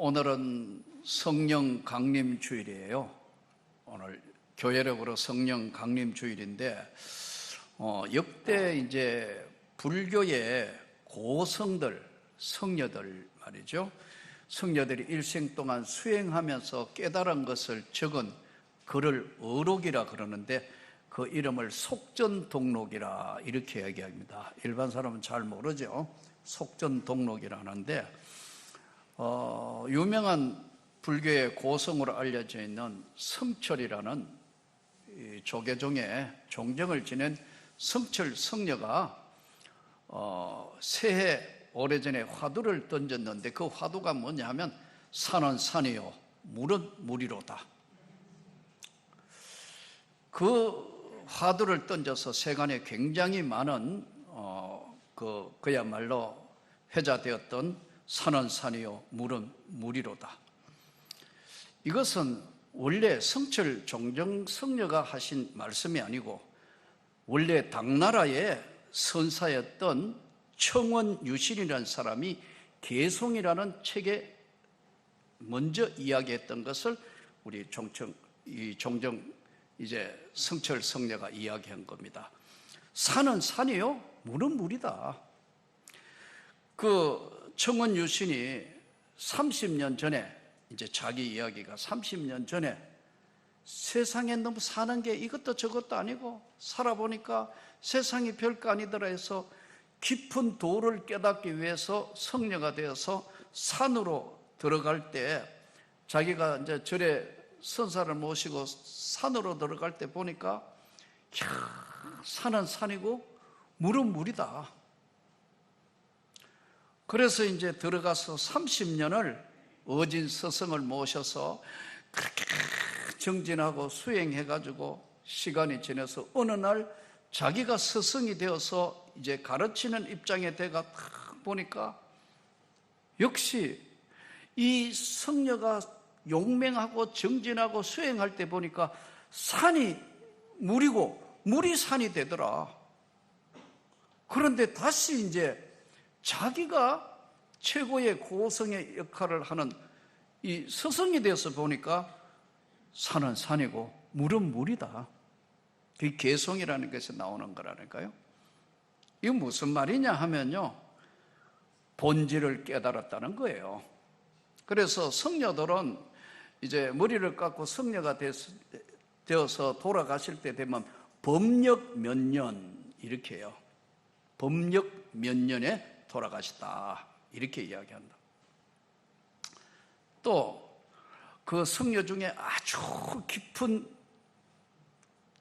오늘은 성령 강림 주일이에요. 오늘 교회력으로 성령 강림 주일인데, 역대 이제 불교의 고성들, 성녀들 말이죠. 성녀들이 일생 동안 수행하면서 깨달은 것을 적은 글을 어록이라 그러는데, 그 이름을 속전독록이라 이렇게 얘기합니다. 일반 사람은 잘 모르죠. 속전독록이라 하는데, 유명한 불교의 고성으로 알려져 있는 성철이라는 조계종의 종정을 지낸 성철 성녀가 새해 오래전에 화두를 던졌는데, 그 화두가 뭐냐 하면 산은 산이요 물은 물이로다. 그 화두를 던져서 세간에 굉장히 많은 그야말로 회자되었던 산은 산이요 물은 물이로다. 이것은 원래 성철 종정 성녀가 하신 말씀이 아니고, 원래 당나라의 선사였던 청원유신이라는 사람이 개송이라는 책에 먼저 이야기했던 것을 우리 종정 이제 성철 성녀가 이야기한 겁니다. 산은 산이요 물은 물이다. 그 청원유신이 30년 전에, 이제 자기 이야기가 30년 전에 세상에 너무 사는 게 이것도 저것도 아니고 살아보니까 세상이 별거 아니더라 해서 깊은 도를 깨닫기 위해서 성녀가 되어서 산으로 들어갈 때, 자기가 이제 절에 선사를 모시고 산으로 들어갈 때 보니까 산은 산이고 물은 물이다. 그래서 이제 들어가서 30년을 어진 스승을 모셔서 그렇게 정진하고 수행해가지고 시간이 지나서 어느 날 자기가 스승이 되어서 이제 가르치는 입장에 돼가 딱 보니까 역시 이 성녀가 용맹하고 정진하고 수행할 때 보니까 산이 물이고 물이 산이 되더라. 그런데 다시 이제 자기가 최고의 고성의 역할을 하는 이 스승이 되어서 보니까 산은 산이고 물은 물이다. 그게 개성이라는 것이 나오는 거라니까요. 이거 무슨 말이냐 하면요, 본질을 깨달았다는 거예요. 그래서 성녀들은 이제 머리를 깎고 성녀가 되어서 돌아가실 때 되면 법력 몇 년 이렇게 해요. 법력 몇 년에 돌아가시다 이렇게 이야기한다. 또 그 성녀 중에 아주 깊은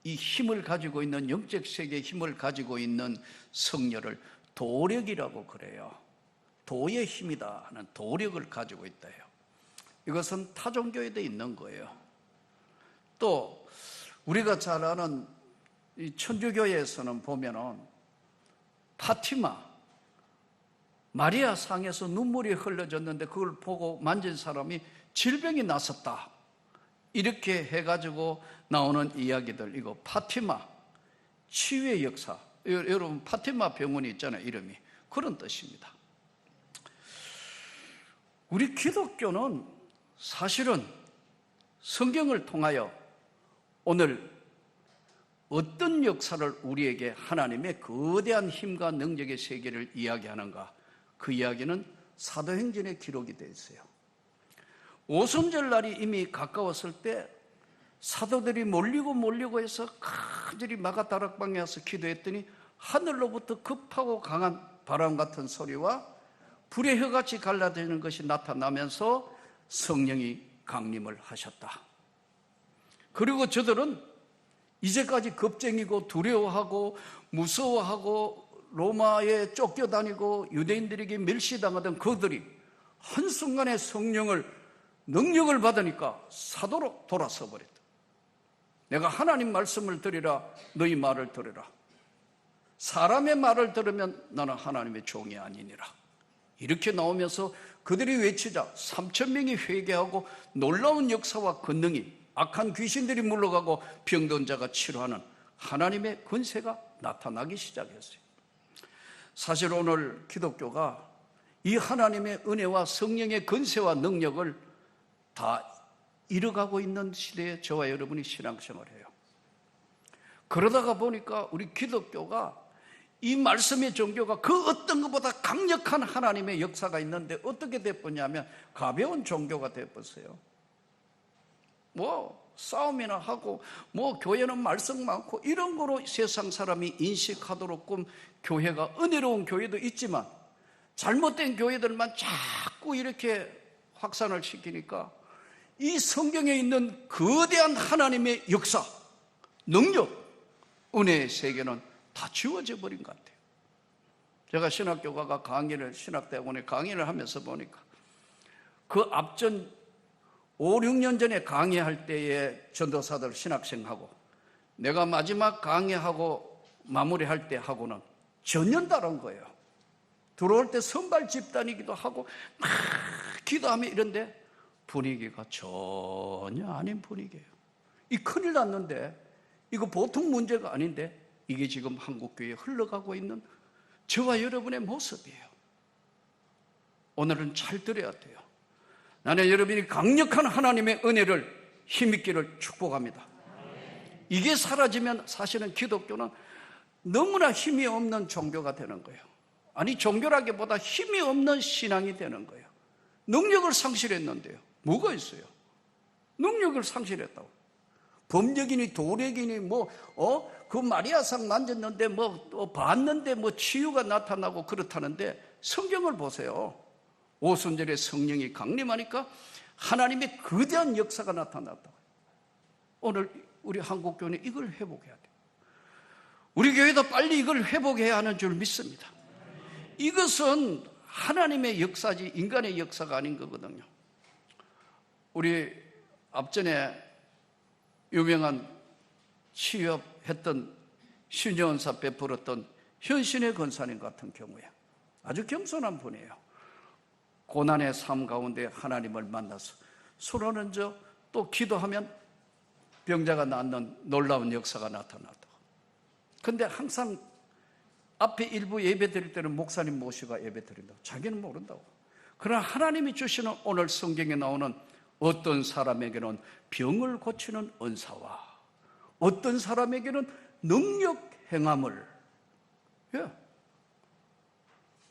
이 힘을 가지고 있는, 영적 세계의 힘을 가지고 있는 성녀를 도력이라고 그래요. 도의 힘이다 하는 도력을 가지고 있다 해요. 이것은 타 종교에도 있는 거예요. 또 우리가 잘 아는 이 천주교에서는 보면은 파티마, 마리아 상에서 눈물이 흘러졌는데 그걸 보고 만진 사람이 질병이 났었다 이렇게 해가지고 나오는 이야기들, 이거 파티마 치유의 역사. 여러분 파티마 병원이 있잖아요, 이름이. 그런 뜻입니다. 우리 기독교는 사실은 성경을 통하여 오늘 어떤 역사를 우리에게 하나님의 거대한 힘과 능력의 세계를 이야기하는가, 그 이야기는 사도행전에 기록이 되어 있어요. 오순절 날이 이미 가까웠을 때 사도들이 몰리고 해서 간절히 마가다락방에 와서 기도했더니 하늘로부터 급하고 강한 바람 같은 소리와 불의 혀같이 갈라지는 것이 나타나면서 성령이 강림을 하셨다. 그리고 저들은 이제까지 겁쟁이고 두려워하고 무서워하고 로마에 쫓겨다니고 유대인들에게 멸시당하던 그들이 한순간에 성령을 능력을 받으니까 사도로 돌아서 버렸다. 내가 하나님 말씀을 들으라, 너희 말을 들으라. 사람의 말을 들으면 나는 하나님의 종이 아니니라. 이렇게 나오면서 그들이 외치자 3,000명이 회개하고 놀라운 역사와 권능이, 악한 귀신들이 물러가고 병든 자가 치료하는 하나님의 권세가 나타나기 시작했어요. 사실 오늘 기독교가 이 하나님의 은혜와 성령의 권세와 능력을 다 잃어가고 있는 시대에 저와 여러분이 신앙생활을 해요. 그러다가 보니까 우리 기독교가, 이 말씀의 종교가 그 어떤 것보다 강력한 하나님의 역사가 있는데 어떻게 돼버냐면 가벼운 종교가 돼버렸어요. 뭐 싸움이나 하고 뭐 교회는 말씀 많고 이런 거로 세상 사람이 인식하도록끔 교회가, 은혜로운 교회도 있지만 잘못된 교회들만 자꾸 이렇게 확산을 시키니까 이 성경에 있는 거대한 하나님의 역사, 능력, 은혜의 세계는 다 지워져 버린 것 같아요. 제가 신학교가가 신학대학원에 강의를 하면서 보니까 그 앞전 5, 6년 전에 강의할 때의 전도사들 신학생하고 내가 마지막 강의하고 마무리할 때 하고는 전혀 다른 거예요. 들어올 때 선발 집단이기도 하고 막 기도하며 이런데 분위기가 전혀 아닌 분위기예요. 이 큰일 났는데, 이거 보통 문제가 아닌데 이게 지금 한국교회에 흘러가고 있는 저와 여러분의 모습이에요. 오늘은 잘 들어야 돼요. 나는 여러분이 강력한 하나님의 은혜를 힘있기를 축복합니다. 이게 사라지면 사실은 기독교는 너무나 힘이 없는 종교가 되는 거예요. 아니, 종교라기보다 힘이 없는 신앙이 되는 거예요. 능력을 상실했는데요. 뭐가 있어요? 능력을 상실했다고. 범력이니 도력이니 그 마리아상 만졌는데 봤는데 치유가 나타나고 그렇다는데 성경을 보세요. 오순절에 성령이 강림하니까 하나님의 거대한 역사가 나타났다. 오늘 우리 한국교회는 이걸 회복해야 돼요. 우리 교회도 빨리 이걸 회복해야 하는 줄 믿습니다. 이것은 하나님의 역사지 인간의 역사가 아닌 거거든요. 우리 앞전에 유명한 취업했던 신여원사 베풀었던 현신의 권사님 같은 경우에 아주 겸손한 분이에요. 고난의 삶 가운데 하나님을 만나서 손을 얹어 또 기도하면 병자가 낫는 놀라운 역사가 나타났다고. 근데 항상 앞에 일부 예배 드릴 때는 목사님 모시고 예배 드린다고. 자기는 모른다고. 그러나 하나님이 주시는 오늘 성경에 나오는 어떤 사람에게는 병을 고치는 은사와 어떤 사람에게는 능력 행함을,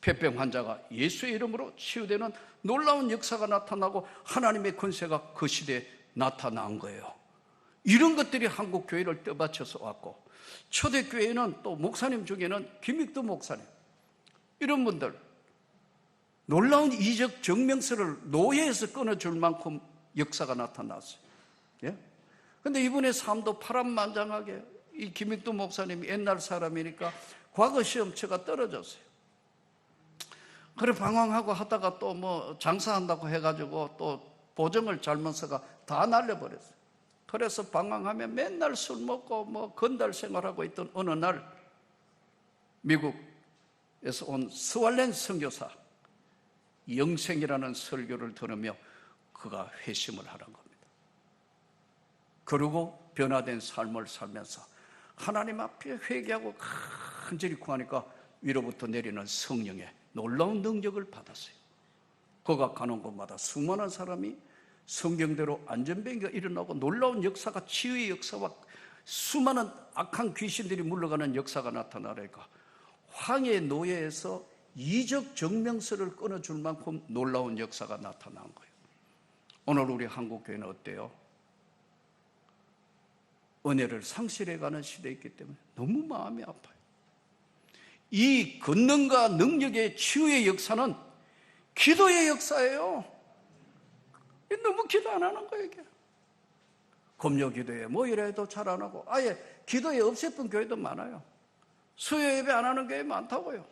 폐병 환자가 예수의 이름으로 치유되는 놀라운 역사가 나타나고 하나님의 권세가 그 시대에 나타난 거예요. 이런 것들이 한국 교회를 떠받쳐서 왔고, 초대교회는 또 목사님 중에는 김익두 목사님, 이런 분들 놀라운 이적 증명서를 노예에서 끊어줄 만큼 역사가 나타났어요. 그런데 이분의 삶도 파란만장하게, 이 김익두 목사님이 옛날 사람이니까 과거 시험치가 떨어졌어요. 그래 방황하고 하다가 또 장사한다고 해가지고 또 보증을 잘못 써가 다 날려버렸어요. 그래서 방황하며 맨날 술 먹고 건달 생활하고 있던 어느 날 미국에서 온 스왈렌 선교사 영생이라는 설교를 들으며 그가 회심을 하는 겁니다. 그리고 변화된 삶을 살면서 하나님 앞에 회개하고 간절히 구하니까 위로부터 내리는 성령의 놀라운 능력을 받았어요. 그가 가는 곳마다 수많은 사람이 성경대로 안전병기가 일어나고 놀라운 역사가, 치유의 역사와 수많은 악한 귀신들이 물러가는 역사가 나타나니까 황해 노예에서 이적 증명서를 끊어줄 만큼 놀라운 역사가 나타난 거예요. 오늘 우리 한국교회는 어때요? 은혜를 상실해가는 시대에 있기 때문에 너무 마음이 아파요. 이 권능과 능력의 치유의 역사는 기도의 역사예요. 너무 기도 안 하는 거예요, 이게. 금요 기도에 이래 해도 잘 안 하고 아예 기도에 없애픈 교회도 많아요. 수요 예배 안 하는 교회 많다고요.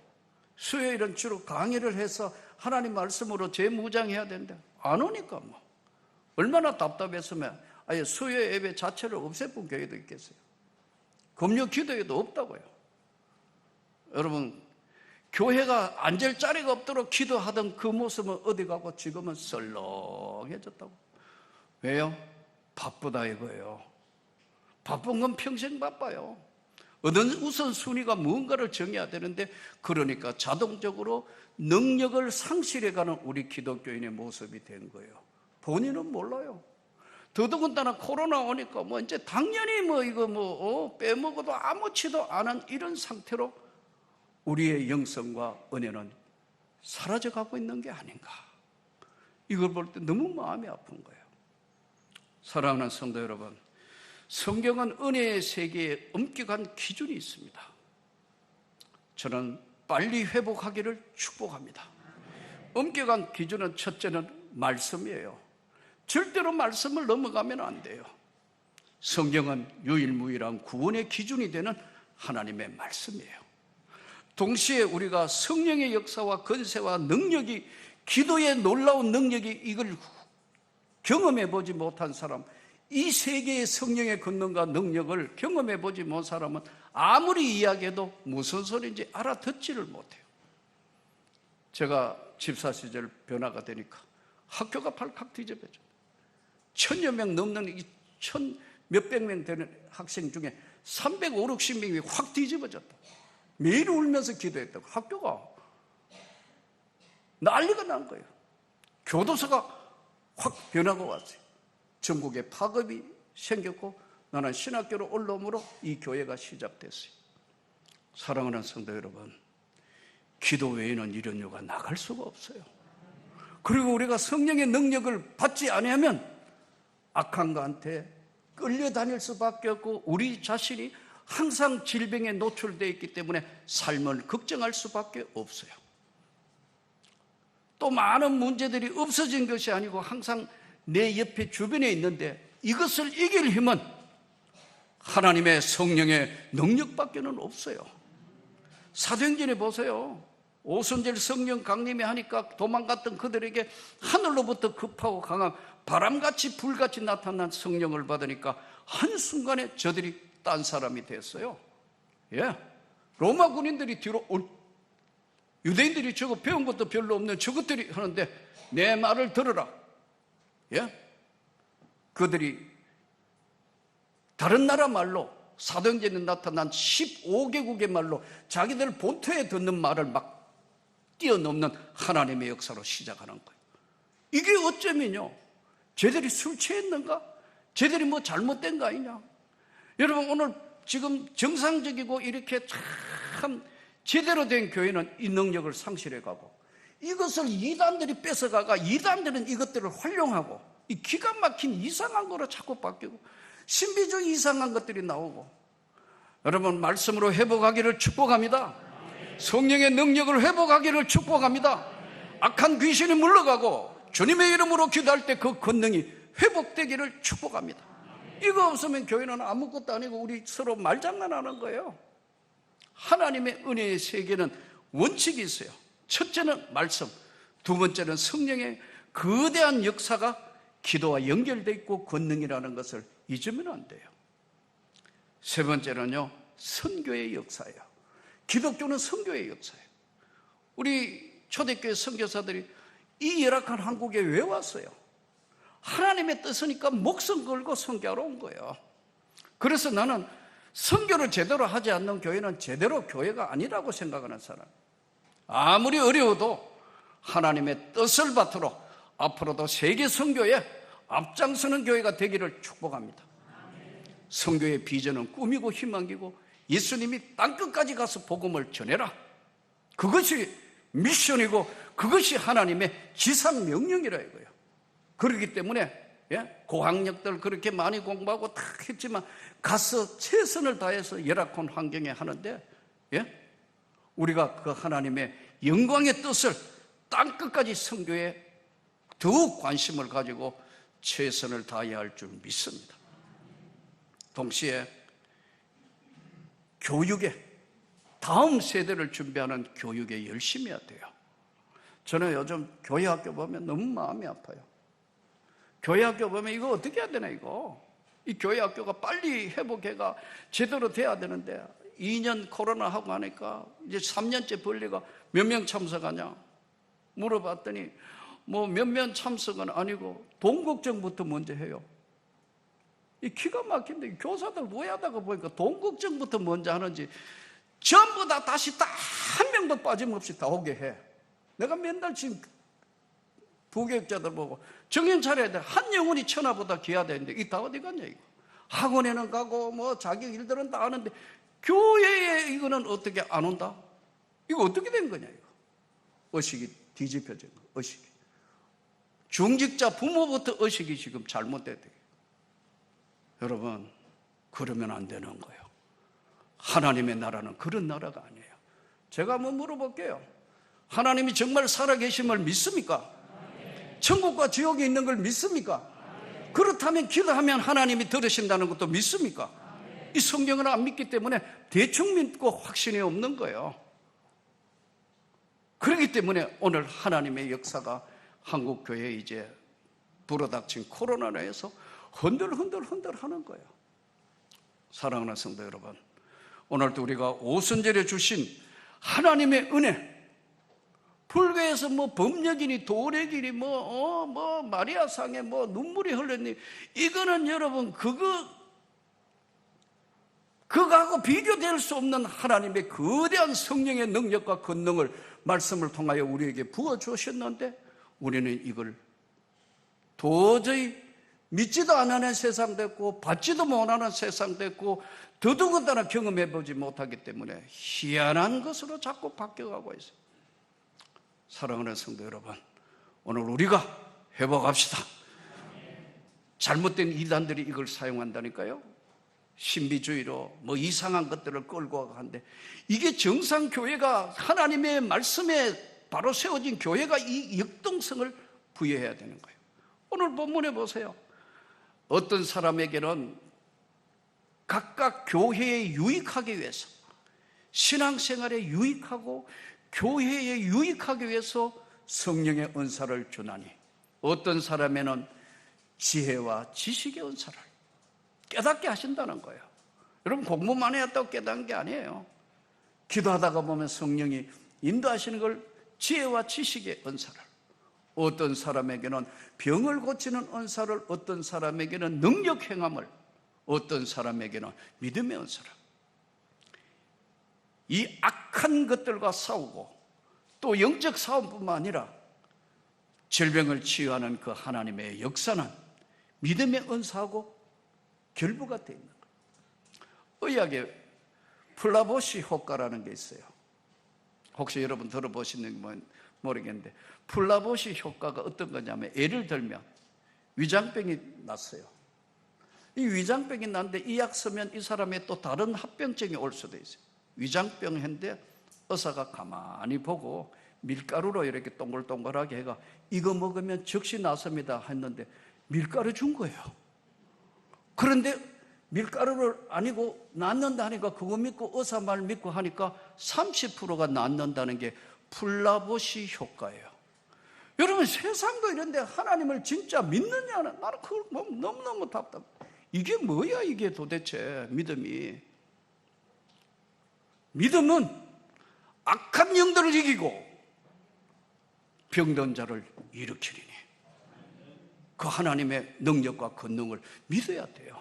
수요일은 주로 강의를 해서 하나님 말씀으로 재무장해야 되는데 안 오니까 얼마나 답답했으면 아예 수요 예배 자체를 없애픈 교회도 있겠어요. 금요 기도에도 없다고요. 여러분, 교회가 앉을 자리가 없도록 기도하던 그 모습은 어디 가고 지금은 썰렁해졌다고. 왜요? 바쁘다 이거예요. 바쁜 건 평생 바빠요. 어떤 우선순위가 무언가를 정해야 되는데, 그러니까 자동적으로 능력을 상실해가는 우리 기독교인의 모습이 된 거예요. 본인은 몰라요. 더더군다나 코로나 오니까 뭐 이제 당연히 뭐 이거 뭐 빼먹어도 아무렇지도 않은 이런 상태로 우리의 영성과 은혜는 사라져가고 있는 게 아닌가. 이걸 볼 때 너무 마음이 아픈 거예요. 사랑하는 성도 여러분, 성경은 은혜의 세계에 엄격한 기준이 있습니다. 저는 빨리 회복하기를 축복합니다. 엄격한 기준은 첫째는 말씀이에요. 절대로 말씀을 넘어가면 안 돼요. 성경은 유일무이한 구원의 기준이 되는 하나님의 말씀이에요. 동시에 우리가 성령의 역사와 권세와 능력이, 기도의 놀라운 능력이, 이걸 경험해 보지 못한 사람, 이 세계의 성령의 권능과 능력을 경험해 보지 못한 사람은 아무리 이야기해도 무슨 소리인지 알아듣지를 못해요. 제가 집사 시절 변화가 되니까 학교가 발칵 뒤집어져. 1000여 명 넘는, 1000 몇백 명 되는 학생 중에 350, 60명이 확 뒤집어졌다. 매일 울면서 기도했다고. 학교가 난리가 난 거예요. 교도소가 확 변화가 왔어요. 전국에 파급이 생겼고 나는 신학교로 올라옴으로 이 교회가 시작됐어요. 사랑하는 성도 여러분, 기도 외에는 이런 요가 나갈 수가 없어요. 그리고 우리가 성령의 능력을 받지 않으면 악한 것한테 끌려다닐 수밖에 없고, 우리 자신이 항상 질병에 노출되어 있기 때문에 삶을 걱정할 수밖에 없어요. 또 많은 문제들이 없어진 것이 아니고 항상 내 옆에 주변에 있는데, 이것을 이길 힘은 하나님의 성령의 능력밖에는 없어요. 사도행전에 보세요. 오순절 성령 강림에 하니까 도망갔던 그들에게 하늘로부터 급하고 강한 바람같이 불같이 나타난 성령을 받으니까 한순간에 저들이 딴 사람이 됐어요. 예. 로마 군인들이 뒤로 유대인들이 저거 배운 것도 별로 없는 저것들이 하는데 내 말을 들어라. 예? 그들이 다른 나라 말로, 사도행전에 나타난 15개국의 말로 자기들 본토에 듣는 말을 막 뛰어넘는 하나님의 역사로 시작하는 거예요. 이게 어쩌면요, 쟤들이 술 취했는가? 쟤들이 뭐 잘못된 거 아니냐? 여러분, 오늘 지금 정상적이고 이렇게 참 제대로 된 교회는 이 능력을 상실해가고, 이것을 이단들이 뺏어가가 이단들은 이것들을 활용하고, 이 기가 막힌 이상한 거로 자꾸 바뀌고 신비적 이상한 것들이 나오고. 여러분, 말씀으로 회복하기를 축복합니다. 성령의 능력을 회복하기를 축복합니다. 악한 귀신이 물러가고 주님의 이름으로 기도할 때 그 권능이 회복되기를 축복합니다. 이거 없으면 교회는 아무것도 아니고 우리 서로 말장난하는 거예요. 하나님의 은혜의 세계는 원칙이 있어요. 첫째는 말씀, 두 번째는 성령의 거대한 역사가 기도와 연결되어 있고 권능이라는 것을 잊으면 안 돼요. 세 번째는요, 선교의 역사예요. 기독교는 선교의 역사예요. 우리 초대교회 선교사들이 이 열악한 한국에 왜 왔어요? 하나님의 뜻이니까 목숨 걸고 선교하러 온 거예요. 그래서 나는 선교를 제대로 하지 않는 교회는 제대로 교회가 아니라고 생각하는 사람. 아무리 어려워도 하나님의 뜻을 바탕으로 앞으로도 세계 선교에 앞장서는 교회가 되기를 축복합니다. 선교의 비전은 꿈이고 희망이고, 예수님이 땅끝까지 가서 복음을 전해라, 그것이 미션이고 그것이 하나님의 지상 명령이라 이거예요. 그렇기 때문에 고학력들 그렇게 많이 공부하고 다 했지만 가서 최선을 다해서 열악한 환경에 하는데, 우리가 그 하나님의 영광의 뜻을 땅끝까지 선교에 더욱 관심을 가지고 최선을 다해야 할 줄 믿습니다. 동시에 교육에, 다음 세대를 준비하는 교육에 열심히 해야 돼요. 저는 요즘 교회 학교 보면 너무 마음이 아파요. 교회 학교 보면 이거 어떻게 해야 되나, 이거. 이 교회 학교가 빨리 회복해가 제대로 돼야 되는데 2년 코로나 하고 하니까 이제 3년째 벌리가 몇 명 참석하냐 물어봤더니 뭐 몇 명 참석은 아니고 돈 걱정부터 먼저 해요. 이 기가 막힌데 교사들 모여다가 보니까 돈 걱정부터 먼저 하는지 전부 다 다시 딱 한 명도 빠짐없이 다 오게 해. 내가 맨날 지금 부교육자들 보고 정신 차려야 돼. 한 영혼이 천하보다 귀하다는데 이게 다 어디 갔냐 이거. 학원에는 가고 뭐 자기 일들은 다 하는데 교회에 이거는 어떻게 안 온다? 이거 어떻게 된 거냐 이거. 의식이 뒤집혀진 거. 의식이. 중직자 부모부터 의식이 지금 잘못됐대. 여러분, 그러면 안 되는 거예요. 하나님의 나라는 그런 나라가 아니에요. 제가 한번 물어볼게요. 하나님이 정말 살아계심을 믿습니까? 천국과 지옥이 있는 걸 믿습니까? 그렇다면 기도하면 하나님이 들으신다는 것도 믿습니까? 이 성경을 안 믿기 때문에 대충 믿고 확신이 없는 거예요. 그렇기 때문에 오늘 하나님의 역사가 한국교회에 이제 불어닥친 코로나로 해서 흔들흔들 하는 거예요. 사랑하는 성도 여러분, 오늘도 우리가 오순절에 주신 하나님의 은혜, 불교에서 뭐 법력이니 도력이니 뭐 마리아상에 뭐 눈물이 흘렀니, 이거는 여러분 그거하고 비교될 수 없는 하나님의 거대한 성령의 능력과 권능을 말씀을 통하여 우리에게 부어주셨는데 우리는 이걸 도저히 믿지도 않는 세상 됐고 받지도 못하는 세상 됐고 더더군다나 경험해보지 못하기 때문에 희한한 것으로 자꾸 바뀌어가고 있어요. 사랑하는 성도 여러분, 오늘 우리가 회복합시다. 잘못된 이단들이 이걸 사용한다니까요. 신비주의로 뭐 이상한 것들을 끌고 가고 하는데, 이게 정상 교회가 하나님의 말씀에 바로 세워진 교회가 이 역동성을 부여해야 되는 거예요. 오늘 본문에 보세요. 어떤 사람에게는 각각 교회에 유익하기 위해서, 신앙생활에 유익하고 교회에 유익하기 위해서 성령의 은사를 주나니, 어떤 사람에는 지혜와 지식의 은사를 깨닫게 하신다는 거예요. 여러분, 공부만 해왔다고 깨닫는 게 아니에요. 기도하다가 보면 성령이 인도하시는 걸 지혜와 지식의 은사를, 어떤 사람에게는 병을 고치는 은사를, 어떤 사람에게는 능력 행함을, 어떤 사람에게는 믿음의 은사를. 이 악한 것들과 싸우고 또 영적 싸움뿐만 아니라 질병을 치유하는 그 하나님의 역사는 믿음의 은사하고 결부가 되어 있는 거예요. 의학에 플라보시 효과라는 게 있어요. 혹시 여러분 들어보시는 모르겠는데, 플라보시 효과가 어떤 거냐면, 예를 들면 위장병이 났어요. 이 위장병이 났는데 이 약 쓰면 이 사람의 또 다른 합병증이 올 수도 있어요. 위장병 했는데 의사가 가만히 보고 밀가루로 이렇게 동글동글하게 해가 이거 먹으면 즉시 낫습니다 했는데 밀가루 준 거예요. 그런데 밀가루를 아니고 낫는다 하니까 그거 믿고 의사 말 믿고 하니까 30%가 낫는다는 게 플라보시 효과예요. 여러분, 세상도 이런데 하나님을 진짜 믿느냐는, 나는 그걸 너무너무 답답해. 이게 뭐야 이게 도대체. 믿음은 악한 영들을 이기고 병든 자를 일으키리니, 그 하나님의 능력과 권능을 믿어야 돼요.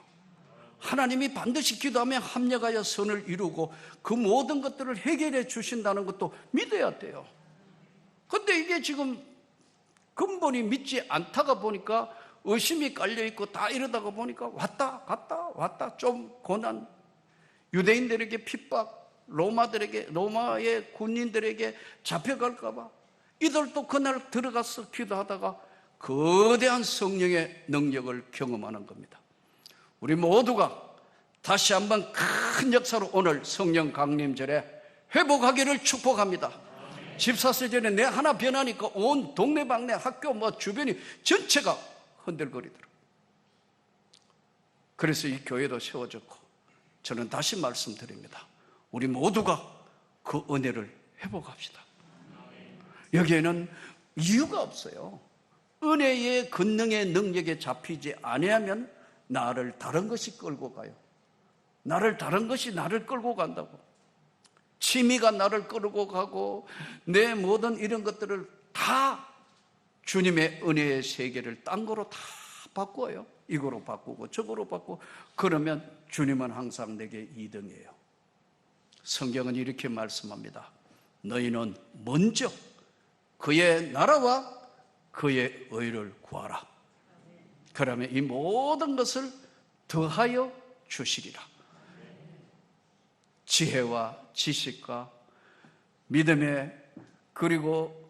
하나님이 반드시 기도하면 합력하여 선을 이루고 그 모든 것들을 해결해 주신다는 것도 믿어야 돼요. 그런데 이게 지금 근본이 믿지 않다가 보니까 의심이 깔려있고 다 이러다가 보니까 왔다 갔다 왔다, 좀 고난, 유대인들에게 핍박, 로마의 군인들에게 잡혀갈까봐 이들도 그날 들어가서 기도하다가 거대한 성령의 능력을 경험하는 겁니다. 우리 모두가 다시 한번 큰 역사로 오늘 성령 강림절에 회복하기를 축복합니다. 집사세전에 내 하나 변하니까 온 동네방네 학교 주변이 전체가 흔들거리더라고요. 그래서 이 교회도 세워졌고, 저는 다시 말씀드립니다. 우리 모두가 그 은혜를 회복합시다. 여기에는 이유가 없어요. 은혜의 권능의 능력에 잡히지 아니하면 나를 다른 것이 끌고 가요. 다른 것이 나를 끌고 간다고. 취미가 나를 끌고 가고 내 모든 이런 것들을 다 주님의 은혜의 세계를 딴 거로 다 바꿔요. 이거로 바꾸고 저거로 바꾸고. 그러면 주님은 항상 내게 2등이에요. 성경은 이렇게 말씀합니다. 너희는 먼저 그의 나라와 그의 의를 구하라. 그러면 이 모든 것을 더하여 주시리라. 지혜와 지식과 믿음의 그리고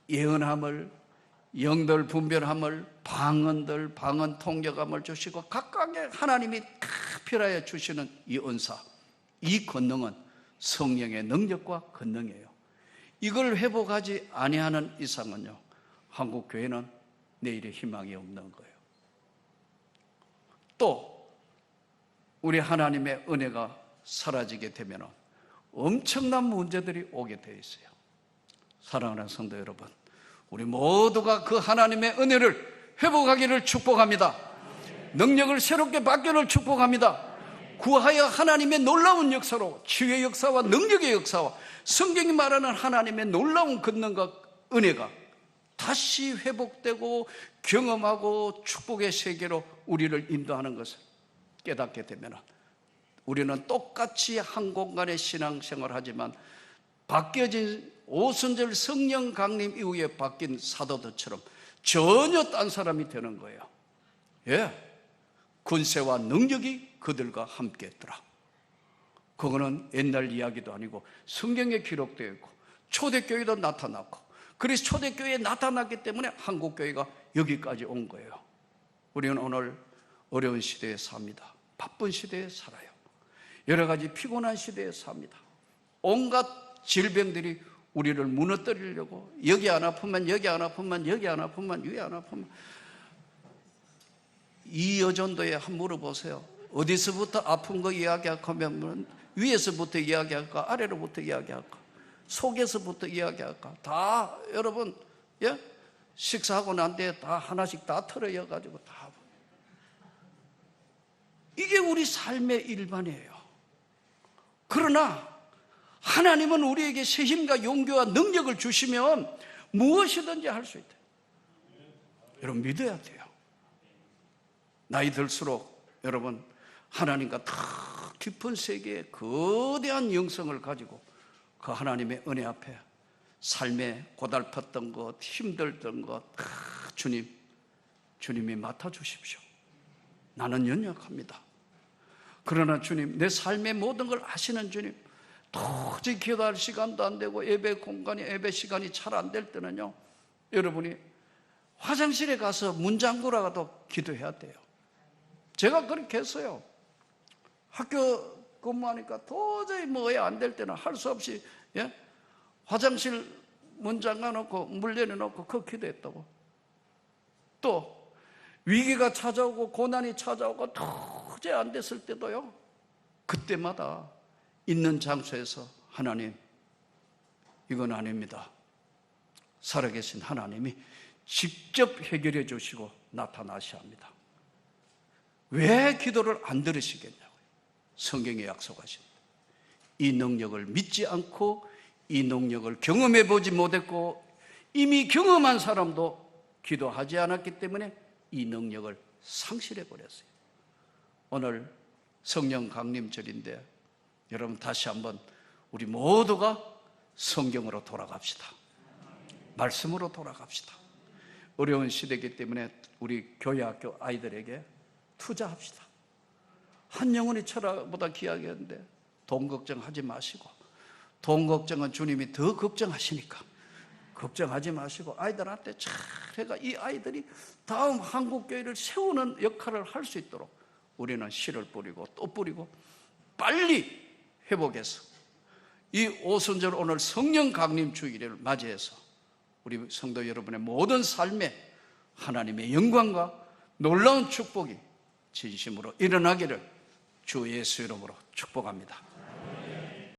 예언함을, 영들 분별함을, 방언 통역함을 주시고 각각의 하나님이 특별하여 주시는 이 은사, 이 권능은 성령의 능력과 권능이에요. 이걸 회복하지 아니하는 이상은요, 한국교회는 내일의 희망이 없는 거예요. 또 우리 하나님의 은혜가 사라지게 되면 엄청난 문제들이 오게 되어 있어요. 사랑하는 성도 여러분, 우리 모두가 그 하나님의 은혜를 회복하기를 축복합니다. 능력을 새롭게 받기를 축복합니다. 구하여 하나님의 놀라운 역사로, 치유의 역사와 능력의 역사와 성경이 말하는 하나님의 놀라운 권능과 은혜가 다시 회복되고 경험하고 축복의 세계로 우리를 인도하는 것을 깨닫게 되면 우리는 똑같이 한 공간의 신앙생활을 하지만 바뀌어진 오순절 성령 강림 이후에 바뀐 사도들처럼 전혀 딴 사람이 되는 거예요. 군세와 능력이 그들과 함께 했더라. 그거는 옛날 이야기도 아니고 성경에 기록되어 있고 초대교회도 나타났고, 그래서 초대교회에 나타났기 때문에 한국교회가 여기까지 온 거예요. 우리는 오늘 어려운 시대에 삽니다. 바쁜 시대에 살아요. 여러 가지 피곤한 시대에 삽니다. 온갖 질병들이 우리를 무너뜨리려고, 여기 안 아프면 여기 안 아프면 여기 안 아프면 위에 안 아프면. 이 여전도에 한번 물어보세요. 어디서부터 아픈 거 이야기하면 위에서부터 이야기할까, 아래로부터 이야기할까, 속에서부터 이야기할까? 다 여러분, 식사하고 난 뒤에 다 하나씩 다 털어여가지고 다. 이게 우리 삶의 일반이에요. 그러나 하나님은 우리에게 새 힘과 용기와 능력을 주시면 무엇이든지 할 수 있대요. 여러분 믿어야 돼요. 나이 들수록 여러분 하나님과 더 깊은 세계의 거대한 영성을 가지고 그 하나님의 은혜 앞에 삶에 고달팠던 것, 힘들던 것, 주님이 맡아주십시오. 나는 연약합니다. 그러나 주님, 내 삶의 모든 걸 아시는 주님, 도저히 기도할 시간도 안 되고 예배 공간이, 예배 시간이 잘 안 될 때는요, 여러분이 화장실에 가서 문 잠그라도 기도해야 돼요. 제가 그렇게 했어요. 학교 근무하니까 도저히 뭐야 안 될 때는 할 수 없이 화장실 문 잠가놓고 물 내려놓고 그 기도했다고. 또 위기가 찾아오고 고난이 찾아오고 도저히 안 됐을 때도요, 그때마다 있는 장소에서 하나님, 이건 아닙니다. 살아계신 하나님이 직접 해결해 주시고 나타나셔야 합니다. 왜 기도를 안 들으시겠냐고요. 성경에 약속하십니다. 이 능력을 믿지 않고 이 능력을 경험해 보지 못했고 이미 경험한 사람도 기도하지 않았기 때문에 이 능력을 상실해 버렸어요. 오늘 성령 강림절인데 여러분 다시 한번 우리 모두가 성경으로 돌아갑시다. 말씀으로 돌아갑시다. 어려운 시대이기 때문에 우리 교회 학교 아이들에게 투자합시다. 한 영혼이 철학보다 귀하게 했는데 돈 걱정하지 마시고, 돈 걱정은 주님이 더 걱정하시니까 걱정하지 마시고 아이들한테 잘 해가 이 아이들이 다음 한국교회를 세우는 역할을 할 수 있도록 우리는 씨를 뿌리고 또 뿌리고 빨리 회복해서 이 오순절 오늘 성령 강림 주일을 맞이해서 우리 성도 여러분의 모든 삶에 하나님의 영광과 놀라운 축복이 진심으로 일어나기를 주 예수 이름으로 축복합니다.